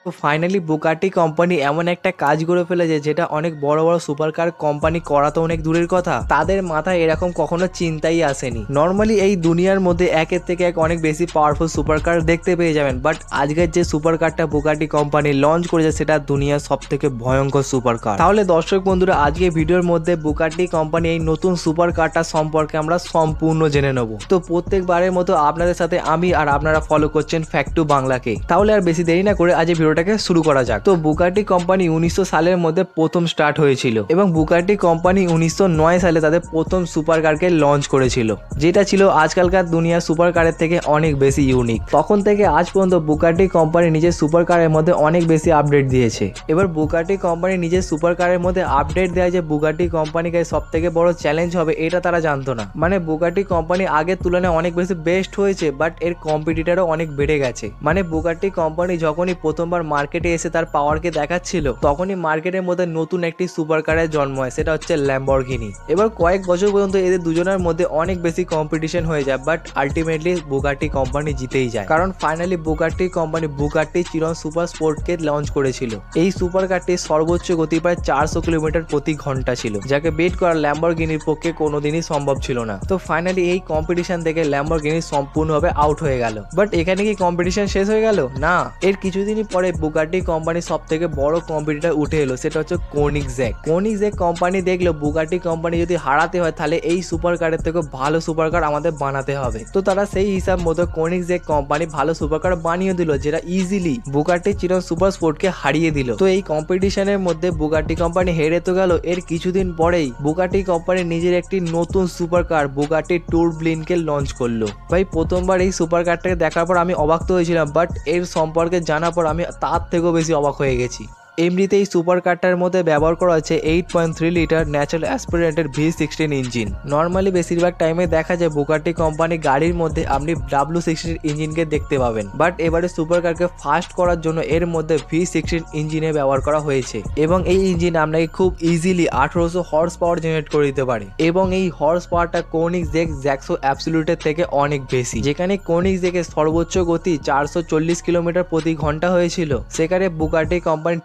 তো finally Bugatti company এমন একটা কাজ করে ফেলেছে যেটা অনেক বড় বড় সুপার কার কোম্পানি করা তো অনেক দূরের কথা, তাদের মাথায় এরকম কখনো চিন্তাই আসেনি। নর্মালি এই দুনিয়ার মধ্যে একের থেকে এক অনেক বেশি পাওয়ারফুল সুপার কার দেখতে পেয়ে যাবেন, বাট আজকের যে সুপার কারটা বুগাটি কোম্পানি লঞ্চ করেছে সেটা দুনিয়ার সব থেকে ভয়ঙ্কর সুপার কার। তাহলে দর্শক বন্ধুরা, আজকে ভিডিওর মধ্যে বুগাটি কোম্পানি এই নতুন সুপার কারটা সম্পর্কে আমরা সম্পূর্ণ জেনে নেব। তো প্রত্যেকবারের মতো আপনাদের সাথে আমি আর আপনারা ফলো করছেন ফ্যাক্ট টু বাংলাকে। তাহলে আর বেশি দেরি না করে আজ ভিডিওটাকে শুরু করা যাক। তো বুগাটি কোম্পানি 1900 সালের মধ্যে প্রথম স্টার্ট হয়েছিল এবং বুগাটি কোম্পানি 1909 সালে তাদের প্রথম সুপার কারকে লঞ্চ করেছিল, যেটা ছিল আজকালকার দুনিয়ার সুপার কারের থেকে অনেক বেশি ইউনিক। তখন থেকে আজ পর্যন্ত বুগাটি কোম্পানি নিজের সুপার কারের মধ্যে অনেক বেশি আপডেট দিয়েছে। এবার বুগাটি কোম্পানি নিজের সুপার কারের মধ্যে আপডেট দেয় যে বুগাটি কোম্পানিকে সব থেকে বড় চ্যালেঞ্জ হবে এটা তারা জানতো না। মানে বুগাটি কোম্পানি আগের তুলনায় অনেক বেশি বেস্ট হয়েছে, বাট এর কম্পিটিটরও অনেক বেড়ে গেছে। মানে বুগাটি কোম্পানি যখনই প্রথমবার মার্কেটে এসে তার পাওয়ারকে দেখাচ্ছিল, তখনই মার্কেটের মধ্যে নতুন একটি সুপার কারের জন্ম হয়, সেটা হচ্ছে ল্যাম্বরগিনি। এবার কয়েক বছর পর্যন্ত এদের দুজনের মধ্যে অনেক বেশি কম্পিটিশন হয়ে যায়, বাট আলটিমেটলি বুগাটি কোম্পানি জিতেই যায়, কারণ finally Bugatti company Bugatti Chiron super স্পোর্টকে লঞ্চ করেছিল। এই সুপার কারটির সর্বোচ্চ গতি প্রায় 400 কিলোমিটার প্রতি ঘন্টা ছিল, যাকে বিট করা ল্যাম্বরগিনির পক্ষে কোনোদিনই সম্ভব ছিল না। তো ফাইনালি এই কম্পিটিশন থেকে ল্যাম্বরগিনি সম্পূর্ণভাবে আউট হয়ে গেল। বাট এখানে কি কম্পিটিশন শেষ হয়ে গেল? না, এর কিছুদিনই পরে বুগাটি কোম্পানির সব থেকে বড় কম্পিটিটর উঠে এলো, সেটা হচ্ছে কোনিগসেগ। কোনিগসেগ কোম্পানি দেখলো বুগাটি কোম্পানি যদি হারাতে হয় তাহলে এই সুপার কারের থেকে ভালো সুপার কার আমাদের বানাতে হবে। তো তারা সেই হিসাব মতো কোনিগসেগ কোম্পানি ভালো সুপার কার বানিয়ে দিল, যেটা ইজিলি বুগাটি চিরন সুপার স্পোর্টকে হারিয়ে দিল। তো এই কম্পিটিশনের মধ্যে বুগাটি কোম্পানি হেরে তো গেল, এর কিছুদিন পরেই বুগাটি কোম্পানি নিজের একটি নতুন সুপার কার বুগাটি টুরবলিনকে লঞ্চ করলো। ভাই প্রথমবার এই সুপার কারটাকে দেখার পর আমি অবাক তো হয়েছিলাম, বাট এর সম্পর্কে জানার পর আমি তার থেকেও বেশি অবাক হয়ে গেছি। এমনিতে এই সুপার কারটার মধ্যে ব্যবহার করা হচ্ছে 8.3 litre natural aspirated V16 engine. Normally বেশিরভাগ টাইমে দেখা যায় বুগাটি কোম্পানি গাড়ির মধ্যে আপনি W16 ইঞ্জিনকে দেখতে পাবেন, বাট এবারে সুপার কারকে ফাস্ট করার জন্য এর মধ্যে V16 ইঞ্জিনে ব্যবহার করা হয়েছে এবং এই ইঞ্জিন আপনাকে খুব ইজিলি 1800 হর্স পাওয়ার জেনারেট করে দিতে পারে এবং এই হর্স পাওয়ারটা কোনিগসেগ জ্যাক্সো অ্যাবসলিউটের থেকে অনেক বেশি। যেখানে কোনিগসেগের সর্বোচ্চ গতি 440 কিলোমিটার প্রতি ঘন্টা হয়েছিল, সেখানে বুগাটি কোম্পানি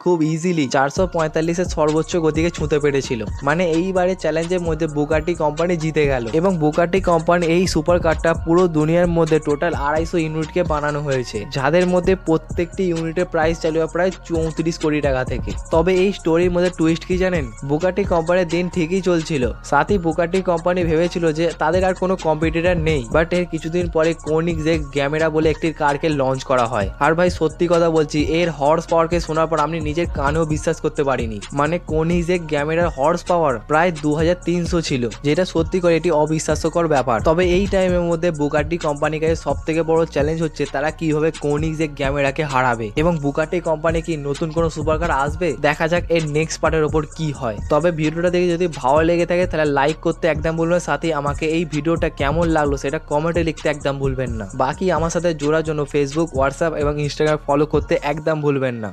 খুব ইজিলি 445 এর সর্বোচ্চ গতিকে ছুঁতে পেরেছিল। মানে এইবারে চ্যালেঞ্জের মধ্যে বুগাটি কোম্পানি জিতে গেল এবং বুগাটি কোম্পানি এই সুপার কারটা পুরো দুনিয়ার মধ্যে টোটাল 250 ইউনিটকে বানানো হয়েছে, যাদের মধ্যে প্রত্যেকটি ইউনিটের প্রাইস চালু হয় প্রায় 34 কোটি টাকা থেকে। তবে এই স্টোরির মধ্যে টুইস্ট কি জানেন? বুগাটি কোম্পানির দিন ঠিকই চলছিল, সাথে বুগাটি কোম্পানি ভেবেছিল যে তাদের আর কোনো কম্পিটিটর নেই, বাট এর কিছুদিন পরে কোনিগসেগ গ্যামেরা বলে একটি কারকে লঞ্চ করা হয়। আর ভাই সত্যি কথা বলছি, এর হর্স পাওয়ারকে শোনার পর আমি নিজের কানেও বিশ্বাস করতে পারিনি। মানে কোনিগসেগ গ্যামেরার হর্স পাওয়ার প্রায় 2300 ছিল, যেটা সত্যি করে এটি অবিশ্বাস্যকর ব্যাপার। তবে এই টাইমের মধ্যে বুগাটি কোম্পানির কাছে সব থেকে বড় চ্যালেঞ্জ হচ্ছে তারা কিভাবে কোনিগসেগ গ্যামেরাকে হারাবে এবং বুগাটি কোম্পানি কি নতুন কোনো সুপার কার আসবে। দেখা যাক এর নেক্সট পার্টের ওপর কি হয়। তবে ভিডিওটা দেখে যদি ভালো লেগে থাকে তাহলে লাইক করতে একদম ভুলবেন, সাথে আমাকে এই ভিডিওটা কেমন লাগলো সেটা কমেন্টে লিখতে একদম ভুলবেন না। বাকি আমার সাথে জোড়ার জন্য ফেসবুক, হোয়াটসঅ্যাপ এবং ইনস্টাগ্রাম ফলো করতে একদম ভুলবেন না।